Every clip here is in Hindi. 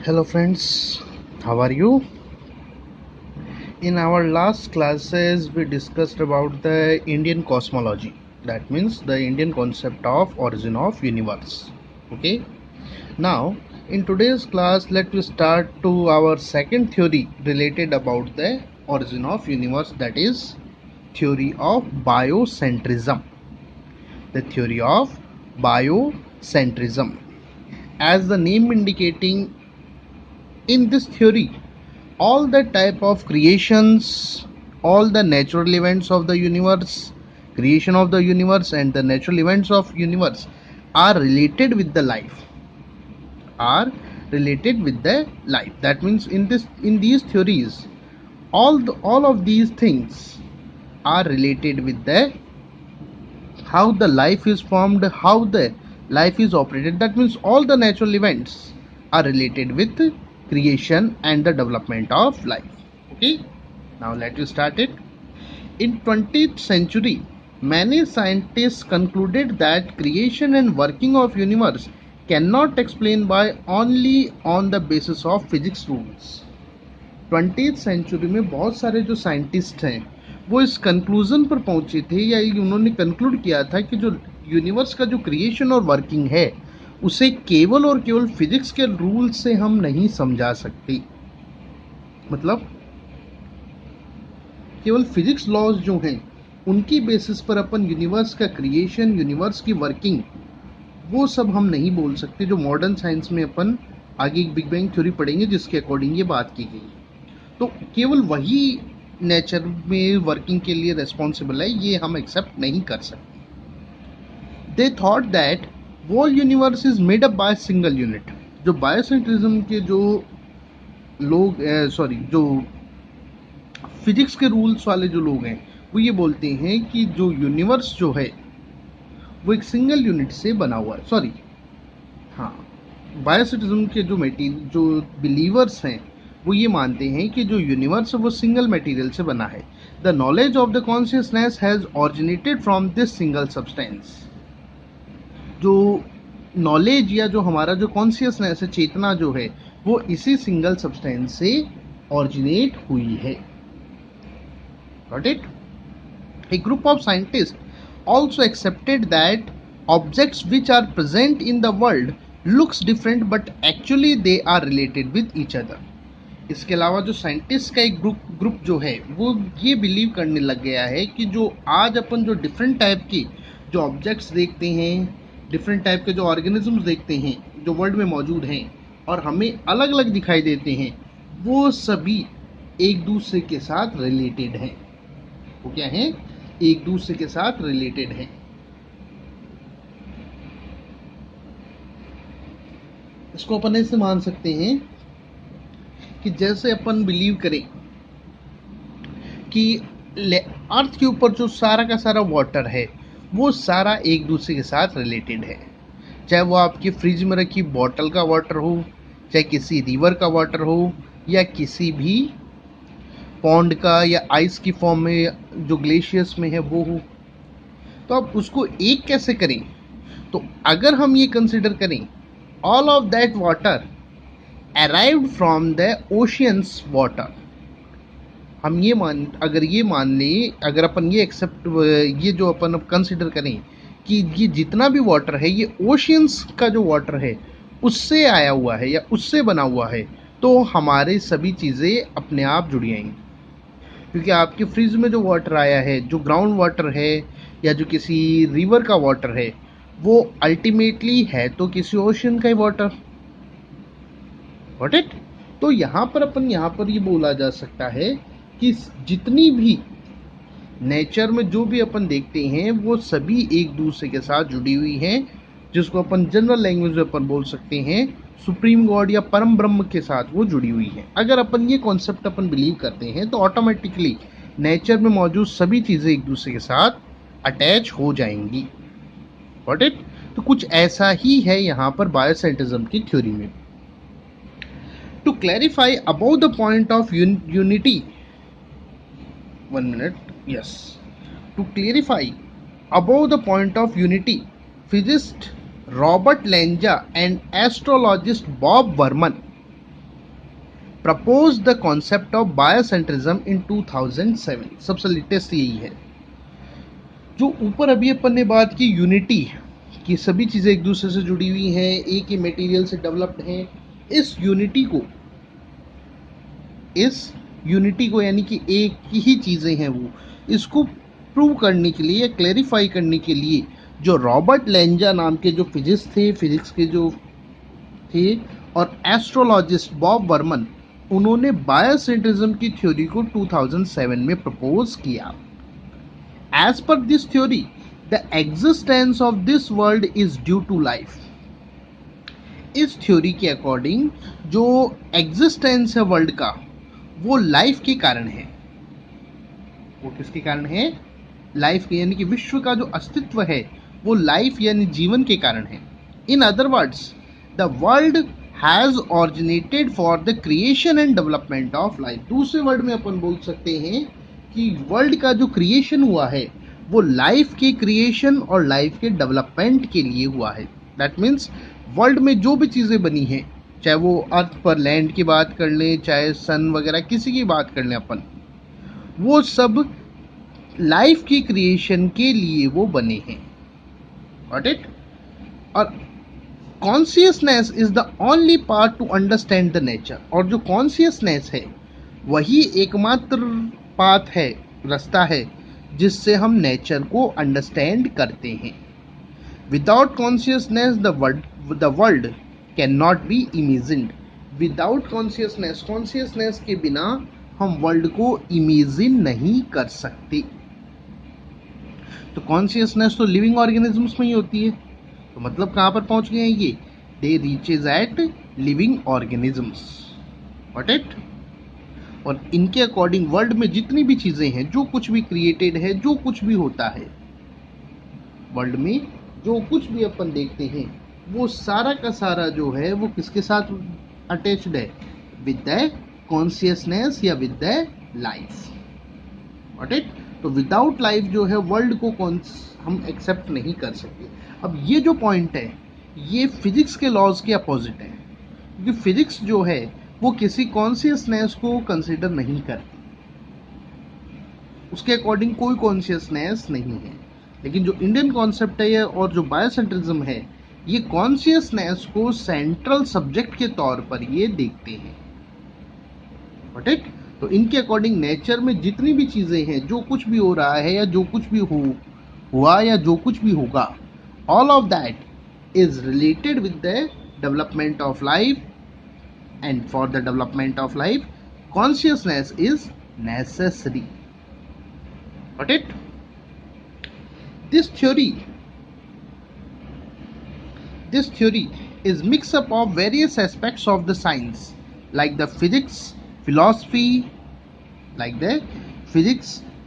Hello friends, how are you? In our last classes we discussed about the Indian cosmology. That means the Indian concept of origin of universe. Okay? Now in today's class let us start to our second theory related about the origin of universe, that is theory of biocentrism. The theory of biocentrism. As the name indicating, in this theory all the type of creations, all the natural events of the universe, creation of the universe and the natural events of universe are related with the life, that means in these theories all of these things are related with the how the life is formed, how the life is operated. That means all the natural events are related with creation and the development of life. Okay, now let us start it. In 20th century, many scientists concluded that creation and working of universe cannot explain by only on the basis of physics rules. 20th century में बहुत सारे जो साइंटिस्ट हैं वो इस कंक्लूजन पर पहुंचे थे या उन्होंने कंक्लूड किया था कि जो यूनिवर्स का जो क्रिएशन और वर्किंग है उसे केवल और केवल फिजिक्स के रूल से हम नहीं समझा सकते। मतलब केवल फिजिक्स लॉज जो हैं उनकी बेसिस पर अपन यूनिवर्स का क्रिएशन, यूनिवर्स की वर्किंग, वो सब हम नहीं बोल सकते जो मॉडर्न साइंस में अपन आगे एक बिग बैंग थ्योरी पढ़ेंगे जिसके अकॉर्डिंग ये बात की गई। तो केवल वही नेचर में वर्किंग के लिए रेस्पॉन्सिबल है, ये हम एक्सेप्ट नहीं कर सकते। They thought that whole universe is made up by single unit. जो बायोसेंट्रिज्म के जो लोग जो फिजिक्स के रूल्स वाले जो लोग हैं वो ये बोलते हैं कि जो यूनिवर्स जो है वो एक सिंगल यूनिट से बना हुआ है। बायोसेंट्रिज्म के जो बिलीवर्स हैं वो ये मानते हैं कि जो यूनिवर्स है वो सिंगल मटेरियल से बना है। The knowledge of the consciousness has originated from this single substance. जो नॉलेज या जो हमारा जो कॉन्शियसनेस है, चेतना जो है, वो इसी सिंगल सब्सटेंस से ऑरिजिनेट हुई है। Got it? A group of scientists also accepted that objects which are present in the world looks different but actually they are related with each other. इसके अलावा जो साइंटिस्ट का एक ग्रुप जो है वो ये बिलीव करने लग गया है कि जो आज अपन जो डिफरेंट टाइप की जो ऑब्जेक्ट्स देखते हैं, डिफरेंट टाइप के जो ऑर्गेनिजम्स देखते हैं जो वर्ल्ड में मौजूद हैं और हमें अलग अलग दिखाई देते हैं, वो सभी एक दूसरे के साथ रिलेटेड हैं। वो क्या है? एक दूसरे के साथ रिलेटेड है। इसको अपन ऐसे मान सकते हैं कि जैसे अपन बिलीव करें कि अर्थ के ऊपर जो सारा का सारा वाटर है वो सारा एक दूसरे के साथ रिलेटेड है। चाहे वो आपकी फ्रिज में रखी बॉटल का वाटर हो, चाहे किसी रिवर का वाटर हो, या किसी भी पॉन्ड का या आइस की फॉर्म में जो ग्लेशियर्स में है वो हो। तो अब उसको एक कैसे करें? तो अगर हम ये कंसिडर करें all of that water arrived from the oceans water, हम ये मान लें, अगर अपन ये एक्सेप्ट ये जो अपन अब कंसिडर करें कि ये जितना भी वाटर है ये ओशियंस का जो वाटर है उससे आया हुआ है या उससे बना हुआ है, तो हमारे सभी चीज़ें अपने आप जुड़ी आएंगी। क्योंकि आपके फ्रिज में जो वाटर आया है, जो ग्राउंड वाटर है या जो किसी रिवर का वाटर है, वो अल्टीमेटली है तो किसी ओशन का ही वाटर। Got it? तो यहाँ पर ये बोला जा सकता है कि जितनी भी नेचर में जो भी अपन देखते हैं वो सभी एक दूसरे के साथ जुड़ी हुई हैं, जिसको अपन जनरल लैंग्वेज में अपन बोल सकते हैं सुप्रीम गॉड या परम ब्रह्म के साथ वो जुड़ी हुई है। अगर अपन ये कॉन्सेप्ट अपन बिलीव करते हैं तो ऑटोमेटिकली नेचर में मौजूद सभी चीज़ें एक दूसरे के साथ अटैच हो जाएंगी। Got it? तो कुछ ऐसा ही है यहाँ पर बायोसेंट्रिज्म की थ्योरी में। To clarify about the point of unity, 1 minute, yes. To clarify about the point of unity, physicist Robert Lanja and astrologist Bob Berman propose the concept of biocentrism in 2007। सबसे लेटेस्ट यही है। जो ऊपर अभी अपन ने बात की यूनिटी कि सभी चीज़ें एक दूसरे से जुड़ी हुई हैं, एक ही मटेरियल से डेवलप्ड हैं, इस यूनिटी को यानी कि एक ही चीज़ें हैं वो, इसको प्रूव करने के लिए या क्लैरिफाई करने के लिए जो रॉबर्ट लेंजा नाम के जो फिजिक्स के जो थे और एस्ट्रोलॉजिस्ट बॉब बर्मन, उन्होंने बायोसेंट्रिज्म की थ्योरी को 2007 में प्रपोज किया। As per this theory the existence of this world is due to life. इस थ्योरी के अकॉर्डिंग जो एग्जिस्टेंस है वर्ल्ड का वो लाइफ के कारण है। वो किसके कारण है? लाइफ के, यानी कि विश्व का जो अस्तित्व है वो लाइफ यानी जीवन के कारण है। In other words the world has originated for the creation and development of life. दूसरे वर्ड में अपन बोल सकते हैं कि वर्ल्ड का जो क्रिएशन हुआ है वो लाइफ के क्रिएशन और लाइफ के डेवलपमेंट के लिए हुआ है। दैट मीन्स वर्ल्ड में जो भी चीज़ें बनी हैं, चाहे वो अर्थ पर लैंड की बात कर लें, चाहे सन वगैरह किसी की बात कर लें अपन, वो सब लाइफ की क्रिएशन के लिए वो बने हैं। Got it? और consciousness is the only part to understand the nature. और जो कॉन्शियसनेस है वही एकमात्र पाथ है, रास्ता है, जिससे हम नेचर को अंडरस्टैंड करते हैं। Without consciousness the world can not be imagined. Without consciousness के बिना हम वर्ल्ड को इमेजिन नहीं कर सकते। तो कॉन्शियसनेस तो लिविंग ऑर्गेनिजम्स में ही होती है, तो मतलब कहाँ पर पहुंच गए हैं ये? They reaches at living organisms. What it? और इनके अकॉर्डिंग वर्ल्ड में जितनी भी चीज़ें हैं, जो कुछ भी क्रिएटेड है, जो कुछ भी होता है वर्ल्ड में, जो कुछ भी अपन देखते हैं, वो सारा का सारा जो है वो किसके साथ अटैच्ड है? विद द कॉन्शियसनेस या with the life. What it? तो विदाउट लाइफ जो है वर्ल्ड को हम एक्सेप्ट नहीं कर सकते। अब ये जो पॉइंट है ये फिजिक्स के लॉज के अपोजिट है, क्योंकि फिजिक्स जो है वो किसी कॉन्शियसनेस को कंसिडर नहीं करती, उसके अकॉर्डिंग कोई कॉन्शियसनेस नहीं है। लेकिन जो इंडियन कॉन्सेप्ट है और जो बायोसेंट्रिज्म है, ये कॉन्शियसनेस को सेंट्रल सब्जेक्ट के तौर पर ये देखते हैं। What it? तो इनके अकॉर्डिंग नेचर में जितनी भी चीज़ें हैं, जो कुछ भी हो रहा है या जो कुछ भी हुआ या जो कुछ भी होगा, all of that is related with the development of life, and for the development of life consciousness is necessary. Got it? This theory is mix up of various aspects of the science like the physics,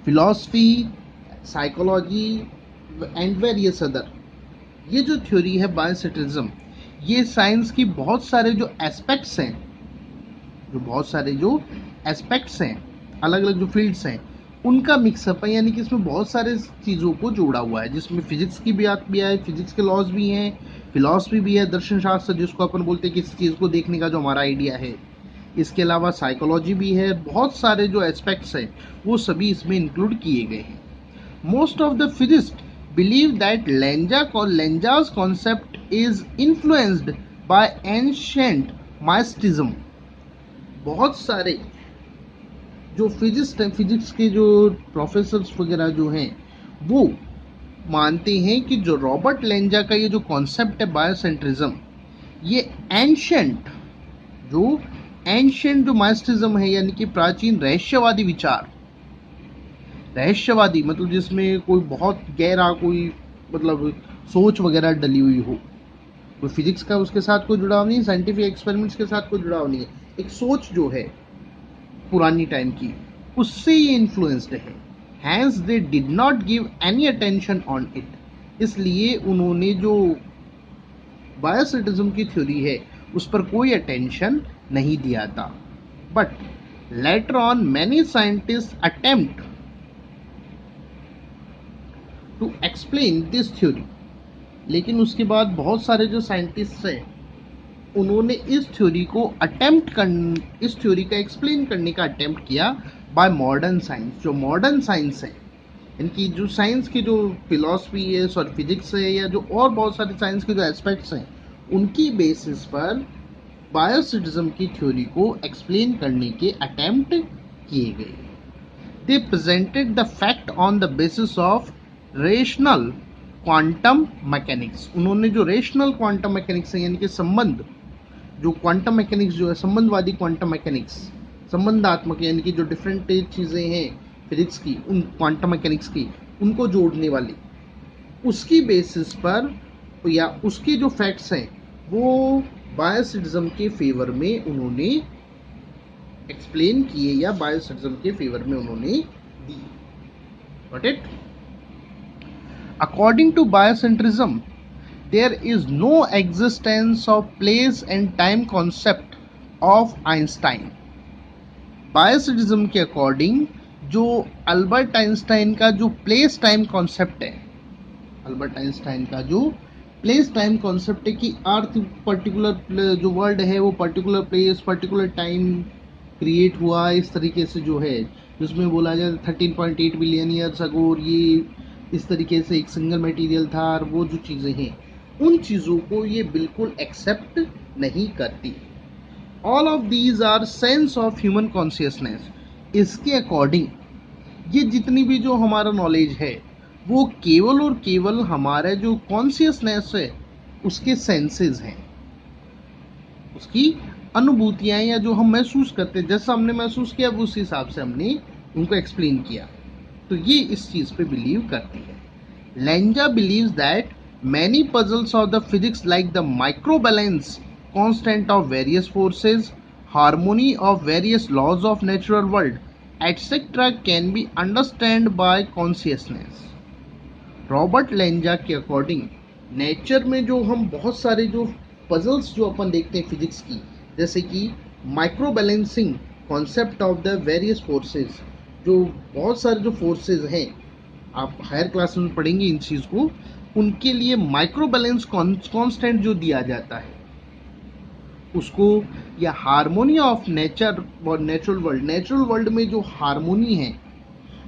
philosophy, psychology and various other। ये जो थ्योरी है बायोसेंट्रिज्म, ये साइंस की बहुत सारे जो एस्पेक्ट्स हैं, अलग अलग जो फील्ड्स हैं, उनका मिक्सअप है। यानी कि इसमें बहुत सारे चीज़ों को जोड़ा हुआ है, जिसमें फिजिक्स की बात भी है, फिजिक्स के लॉज भी हैं, फिलॉसफी भी है, दर्शन शास्त्र जिसको अपन बोलते हैं कि इस चीज़ को देखने का जो हमारा आइडिया है। इसके अलावा साइकोलॉजी भी है, बहुत सारे जो एस्पेक्ट्स हैं वो सभी इसमें इंक्लूड किए गए हैं। Most of the physicist believe that Lenza's concept is influenced by ancient mysticism। बहुत सारे जो फिजिक्स के जो प्रोफेसर्स वगैरह जो हैं वो मानते हैं कि जो रॉबर्ट लेंजा का ये जो कॉन्सेप्ट है बायोसेंट्रिज्म, ये एंशंट जो माइस्टिज्म है, यानी कि प्राचीन रहस्यवादी विचार, रहस्यवादी मतलब जिसमें कोई बहुत गहरा कोई मतलब सोच वगैरह डली हुई हो, कोई फिजिक्स का उसके साथ कोई जुड़ाव नहीं, साइंटिफिक एक्सपेरिमेंट्स के साथ कोई जुड़ाव नहीं है, एक सोच जो है पुरानी टाइम की, उससे ये इन्फ्लुएंस्ड है। Hence they did not give any attention on it. इसलिए उन्होंने जो बायोसेंट्रिज्म की थ्योरी है उस पर कोई अटेंशन नहीं दिया था। But later on many scientist attempt to explain this theory. लेकिन उसके बाद बहुत सारे जो साइंटिस्ट हैं उन्होंने इस थ्योरी का एक्सप्लेन करने का अटेम्प्ट किया बाय मॉडर्न साइंस। जो मॉडर्न साइंस है, इनकी जो साइंस की जो फिलॉसफी है, सॉरी फिजिक्स है, या जो और बहुत सारे साइंस के जो एस्पेक्ट्स हैं, उनकी बेसिस पर बायोसिटिज्म की थ्योरी को एक्सप्लेन करने के अटेम्प्ट किए गए। They presented the fact on the basis of rational quantum mechanics. उन्होंने जो रेशनल क्वांटम मैकेनिक्स है, यानी कि संबंध, जो क्वांटम मैकेनिक्स जो है, संबंधवादी क्वांटम मैकेनिक्स, संबंधात्मक, यानी कि जो डिफरेंट चीज़ें हैं फिजिक्स की, उन क्वांटम मैकेनिक्स की, उनको जोड़ने वाली, उसकी बेसिस पर या उसके जो फैक्ट्स हैं वो बायोसिटिज्म के फेवर में उन्होंने एक्सप्लेन किए या बायोसिटिज्म के फेवर में उन्होंने दी। Got it? According to biocentrism, there is no existence of place and time concept of Einstein. बायोसिटिज्म के अकॉर्डिंग जो अल्बर्ट आइंस्टाइन का जो प्लेस टाइम कॉन्सेप्ट है, अल्बर्ट आइंस्टाइन का जो प्लेस टाइम कॉन्सेप्ट है कि अर्थ पर्टिकुलर जो वर्ल्ड है वो particular place particular time create हुआ, इस तरीके से जो है, जिसमें बोला जाए 13.8 बिलियन ईयर्स अगो ये इस तरीके से एक सिंगल मटेरियल था, और वो जो चीज़ें हैं उन चीज़ों को ये बिल्कुल एक्सेप्ट नहीं करती। All of these are sense of human consciousness. इसके अकॉर्डिंग ये जितनी भी जो हमारा नॉलेज है वो केवल और केवल हमारे जो कॉन्शियसनेस है उसके सेंसेस हैं, उसकी अनुभूतियाँ, या जो हम महसूस करते हैं, जैसा हमने महसूस किया उस हिसाब से हमने उनको एक्सप्लेन किया। तो ये इस चीज़ पे बिलीव करती है। Lanza believes that many puzzles of the physics like the microbalance constant of various forces, harmony of various laws of natural world, etc. can be understood by consciousness. Robert Lenja के अकॉर्डिंग नेचर में जो हम बहुत सारे जो पजल्स जो अपन देखते हैं फिजिक्स की, जैसे कि micro balancing concept of the various forces, जो बहुत सारे जो फोर्सेस हैं, आप हायर क्लास में पढ़ेंगे इन चीज़ को, उनके लिए माइक्रो बैलेंस कांस्टेंट जो दिया जाता है उसको, या हार्मोनी ऑफ नेचर और नेचुरल वर्ल्ड में जो हार्मोनी है,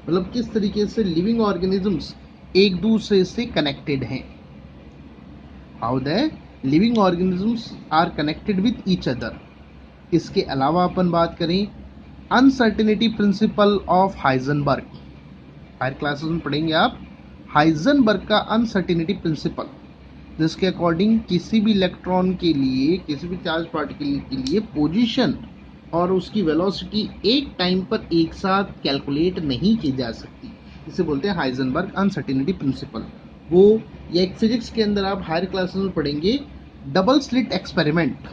मतलब किस तरीके से लिविंग ऑर्गेनिजम्स एक दूसरे से कनेक्टेड हैं, how the living organisms are connected with each other. इसके अलावा अपन बात करें uncertainty principle of Heisenberg, higher classes में पढ़ेंगे आप हाइजेनबर्ग का अनसर्टेनिटी प्रिंसिपल, जिसके अकॉर्डिंग किसी भी इलेक्ट्रॉन के लिए, किसी भी चार्ज पार्टिकल के लिए पोजीशन और उसकी वेलोसिटी एक टाइम पर एक साथ कैलकुलेट नहीं की जा सकती। इसे बोलते हैं हाइजेनबर्ग अनसर्टेनिटी प्रिंसिपल। वो या एक फिजिक्स के अंदर आप हायर क्लासेस में पढ़ेंगे double slit experiment.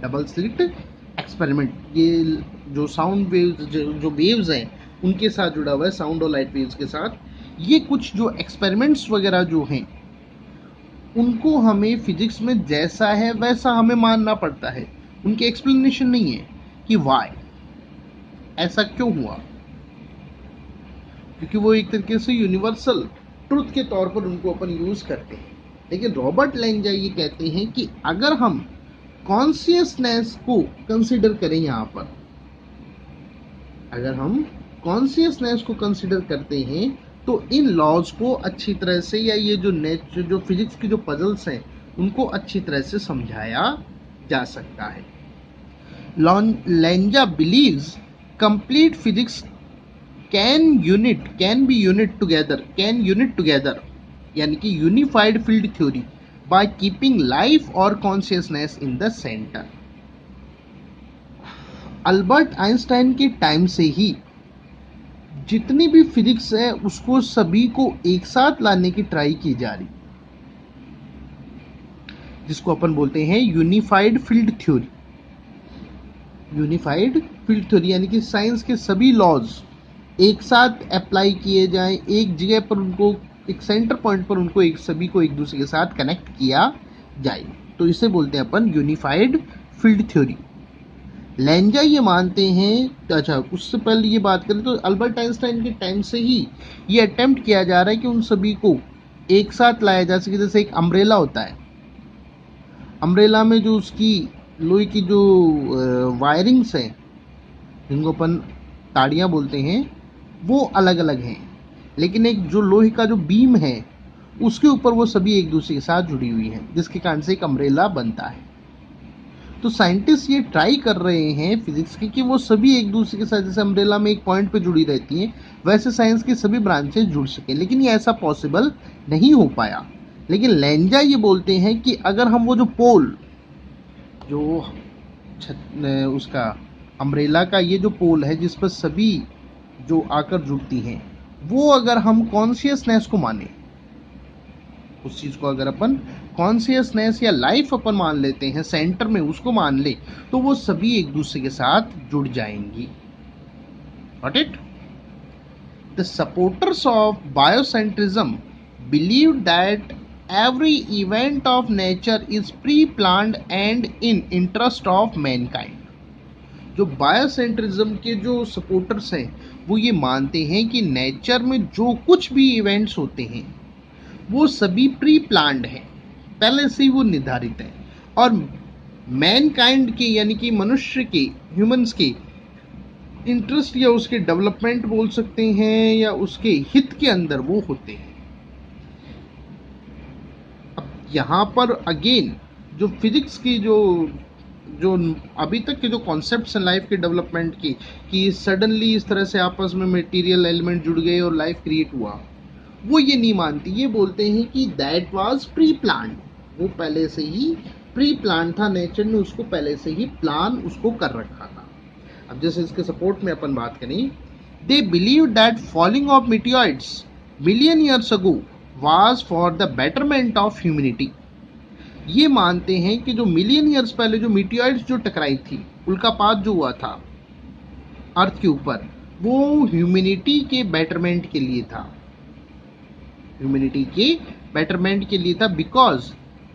Double slit experiment ये जो साउंड वेव्स, जो वेव्स हैं उनके साथ जुड़ा हुआ है, साउंड और लाइट वेव्स के साथ। ये कुछ जो एक्सपेरिमेंट्स वगैरह जो हैं उनको हमें फिजिक्स में जैसा है वैसा हमें मानना पड़ता है, उनकी एक्सप्लेनेशन नहीं है कि वाई ऐसा क्यों हुआ, क्योंकि वो एक तरीके से यूनिवर्सल ट्रुथ के तौर पर उनको अपन यूज करते हैं। लेकिन रॉबर्ट लेंजा ये कहते हैं कि अगर हम कॉन्शियसनेस को कंसिडर करें, यहाँ पर अगर हम कॉन्शियसनेस को कंसिडर करते हैं तो इन लॉज को अच्छी तरह से, या ये जो फिजिक्स की जो पजल्स हैं उनको अच्छी तरह से समझाया जा सकता है। Lanza believes complete physics can be unit together, यानी कि unified field theory by keeping life और consciousness in the centre. Albert Einstein के टाइम से ही जितनी भी फिजिक्स है उसको सभी को एक साथ लाने की ट्राई की जा रही, जिसको अपन बोलते हैं unified field theory. Unified field theory यानी कि साइंस के सभी लॉज एक साथ अप्लाई किए जाएं, एक जगह पर उनको, एक सेंटर पॉइंट पर उनको सभी को एक दूसरे के साथ कनेक्ट किया जाए, तो इसे बोलते हैं अपन यूनिफाइड फील्ड थ्योरी। लेंजा ये मानते हैं, अच्छा उससे पहले ये बात करें तो अल्बर्ट आइंस्टाइन के टाइम से ही ये अटेम्प्ट किया जा रहा है कि उन सभी को एक साथ लाया जा सके, जैसे एक अम्ब्रेला होता है, अम्ब्रेला में जो उसकी लोहे की जो वायरिंग्स हैं, जिनको अपन ताड़ियाँ बोलते हैं, वो अलग अलग हैं, लेकिन एक जो लोहे का जो बीम है उसके ऊपर वो सभी एक दूसरे के साथ जुड़ी हुई हैं, जिसके कारण से एक अम्ब्रेला बनता है। तो साइंटिस्ट ये ट्राई कर रहे हैं फिजिक्स के कि वो सभी एक दूसरे के साथ, जैसे अम्ब्रेला में एक पॉइंट पे जुड़ी रहती हैं, वैसे साइंस की सभी ब्रांचेस जुड़ सके, लेकिन ये ऐसा पॉसिबल नहीं हो पाया। लेकिन लेंजा ये बोलते हैं कि अगर हम वो जो पोल, जो उसका अम्ब्रेला का ये जो पोल है जिस पर सभी जो आकर जुड़ती हैं, वो अगर हम कॉन्शियसनेस को माने, उस चीज को अगर अपन कॉन्शियसनेस या लाइफ अपन मान लेते हैं, सेंटर में उसको मान ले, तो वो सभी एक दूसरे के साथ जुड़ जाएंगी। Got it? The supporters of biocentrism believe that every event of nature is pre-planned and in interest of mankind। जो बायोसेंट्रिज्म के जो सपोर्टर्स हैं वो ये मानते हैं कि नेचर में जो कुछ भी इवेंट्स होते हैं वो सभी प्री प्लान्ड हैं, पहले से ही वो निर्धारित है, और मैनकाइंड के यानी कि मनुष्य के, ह्यूमंस के इंटरेस्ट या उसके डेवलपमेंट बोल सकते हैं या उसके हित के अंदर वो होते हैं। यहाँ पर अगेन जो फिजिक्स की जो जो अभी तक के जो कॉन्सेप्ट्स हैं लाइफ के डेवलपमेंट की, कि सडनली इस तरह से आपस में मटेरियल एलिमेंट जुड़ गए और लाइफ क्रिएट हुआ, वो ये नहीं मानती। ये बोलते हैं कि दैट वाज प्री प्लान्ड, वो पहले से ही प्री प्लान था, नेचर ने उसको पहले से ही प्लान उसको कर रखा था। अब जैसे इसके सपोर्ट में अपन बात करें, they believe that falling of meteoroids million years ago was for the betterment of humanity। ये मानते हैं कि जो मिलियन ईयर्स पहले जो मीटियोइड्स जो टकराई थी, उल्कापात जो हुआ था अर्थ के ऊपर, वो ह्यूमैनिटी के बेटरमेंट के लिए था, ह्यूमैनिटी के बेटरमेंट के लिए था, because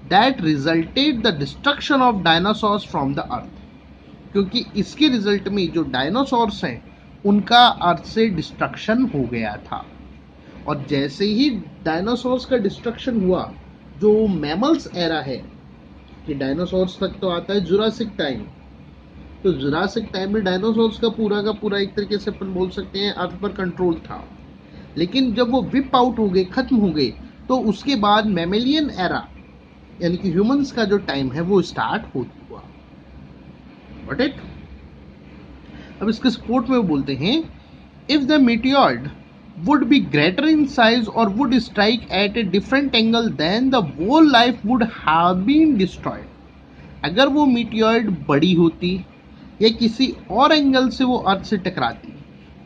that resulted the destruction of dinosaurs from the earth. क्योंकि इसके रिजल्ट में जो डायनासोर्स हैं उनका अर्थ से डिस्ट्रक्शन हो गया था, और जैसे ही डायनासोर्स का डिस्ट्रक्शन हुआ, जो मैमल्स एरा है, कि डायनासोर्स तक तो आता है जुरासिक टाइम, तो जुरासिक टाइम में डायनासोर्स का पूरा एक तरीके से अपन बोल सकते हैं अर्थ पर कंट्रोल था, लेकिन जब वो विप आउट हो गए, खत्म हो गए, तो उसके बाद मैमेलियन एरा यानी कि ह्यूमंस का जो टाइम है वो स्टार्ट हो हुआ। Got it? अब इसके सपोर्ट में वो बोलते हैं, if the meteoroid would be greater in size or would strike at a different angle, then the whole life would have been destroyed। अगर वो मीटियोइड बड़ी होती या किसी और एंगल से वो अर्थ से टकराती,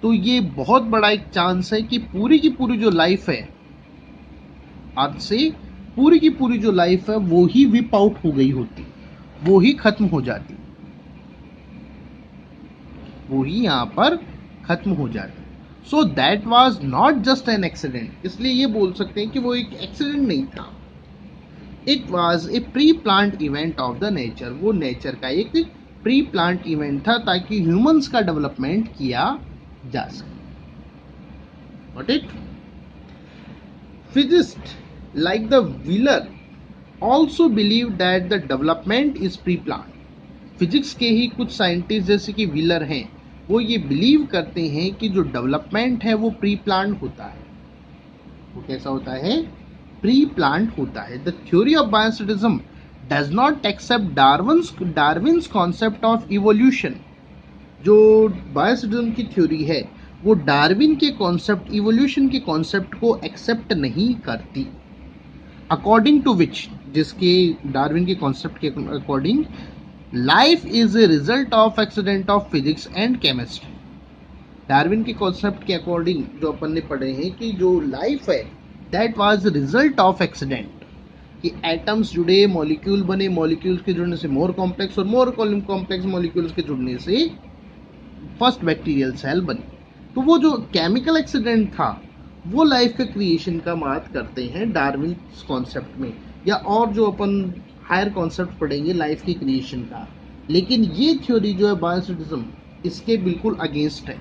तो ये बहुत बड़ा एक चांस है कि पूरी की पूरी जो लाइफ है अर्थ से, पूरी की पूरी जो लाइफ है वो ही विप आउट हो गई होती, वो ही खत्म हो जाती, वो ही यहाँ पर खत्म हो जाती। So that was not just an accident, इसलिए ये बोल सकते हैं कि वो एक एक्सीडेंट नहीं था, it was a pre planned event of the nature. वो नेचर का एक प्री प्लान्ड इवेंट था ताकि ह्यूमंस का डेवलपमेंट किया जा सके। Got it? Physicists like the Wheeler also believe that the development is pre-planned। Physics के ही कुछ साइंटिस्ट जैसे कि व्हीलर हैं, वो ये बिलीव करते हैं कि जो डेवलपमेंट है वो प्री प्लान्ड होता है। वो कैसा होता है? प्री प्लान्ड होता है। The theory of biocentrism does not accept Darwin's concept of evolution. जो बायोसेंट्रिज्म की थ्योरी है वो डार्विन के कॉन्सेप्ट, इवोल्यूशन के कॉन्सेप्ट को एक्सेप्ट नहीं करती। अकॉर्डिंग टू विच, जिसके डार्विन के कॉन्सेप्ट के according, life is a result of accident of physics and chemistry. Darwin के कॉन्सेप्ट के अकॉर्डिंग जो अपन ने पढ़े हैं कि जो लाइफ है that was result of accident, कि एटम्स जुड़े, मॉलिक्यूल बने, मॉलिक्यूल्स के जुड़ने से मोर कॉम्प्लेक्स और मोर कॉम्प्लेक्स मॉलिक्यूल्स के जुड़ने से फर्स्ट बैक्टीरियल सेल बनी। तो वो जो केमिकल एक्सीडेंट था वो लाइफ के क्रिएशन का बात करते हैं डार्विन कॉन्सेप्ट में, या और जो अपन हायर कॉन्सेप्ट पढ़ेंगे लाइफ की क्रिएशन का। लेकिन ये थ्योरी जो है बायोसेंट्रिज्म इसके बिल्कुल अगेंस्ट है।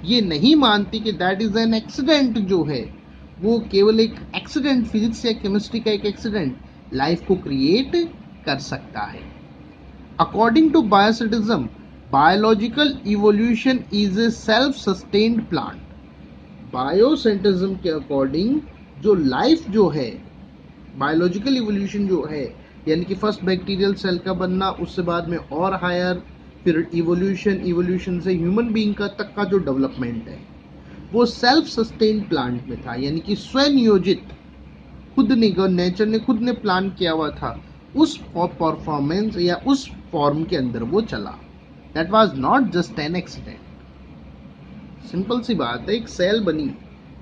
ये नहीं मानती कि दैट इज एन एक्सीडेंट, जो है वो केवल एक एक्सीडेंट, फिजिक्स या केमिस्ट्री का एक एक्सीडेंट लाइफ को क्रिएट कर सकता है। According to biocentrism, biological evolution is a self sustained plant. Biocentrism के अकॉर्डिंग जो लाइफ जो है, बायोलॉजिकल इवोल्यूशन जो है, यानी कि फर्स्ट बैक्टीरियल सेल का बनना, उससे बाद में और हायर, फिर इवोल्यूशन से ह्यूमन बीइंग का तक का जो डेवलपमेंट है वो सेल्फ सस्टेन्ड प्लांट में था, यानी कि स्वनियोजित, खुद ने, नेचर ने खुद ने प्लान किया हुआ था, उस परफॉर्मेंस या उस फॉर्म के अंदर वो चला। That was not just an accident. Simple सी बात है, एक सेल बनी,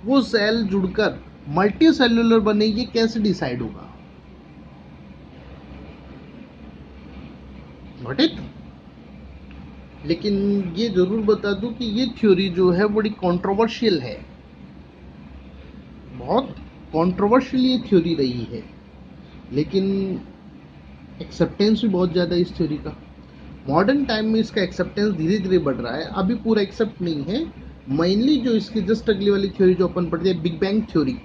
वो सेल जुड़कर मल्टी सेल्यूलर बने, ये कैसे डिसाइड होगा? Got it? लेकिन ये जरूर बता दूं कि ये थ्योरी जो है बड़ी कंट्रोवर्शियल है, बहुत कंट्रोवर्शियल ये थ्योरी रही है, लेकिन एक्सेप्टेंस भी बहुत ज़्यादा है इस थ्योरी का। मॉडर्न टाइम में इसका एक्सेप्टेंस धीरे धीरे बढ़ रहा है, अभी पूरा एक्सेप्ट नहीं है। मेनली जो इसकी जस्ट अगली वाली थ्योरी जो अपन पढ़ते हैं, बिग बैंग थ्योरी,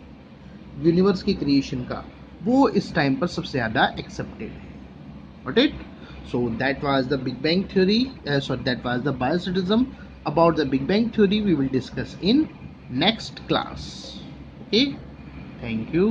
यूनिवर्स की क्रिएशन का, वो इस टाइम पर सबसे ज़्यादा एक्सेप्टेड है। Got it? So that was the Big Bang theory. That was the biosynthesis. About the Big Bang theory, we will discuss in next class. Okay. Thank you.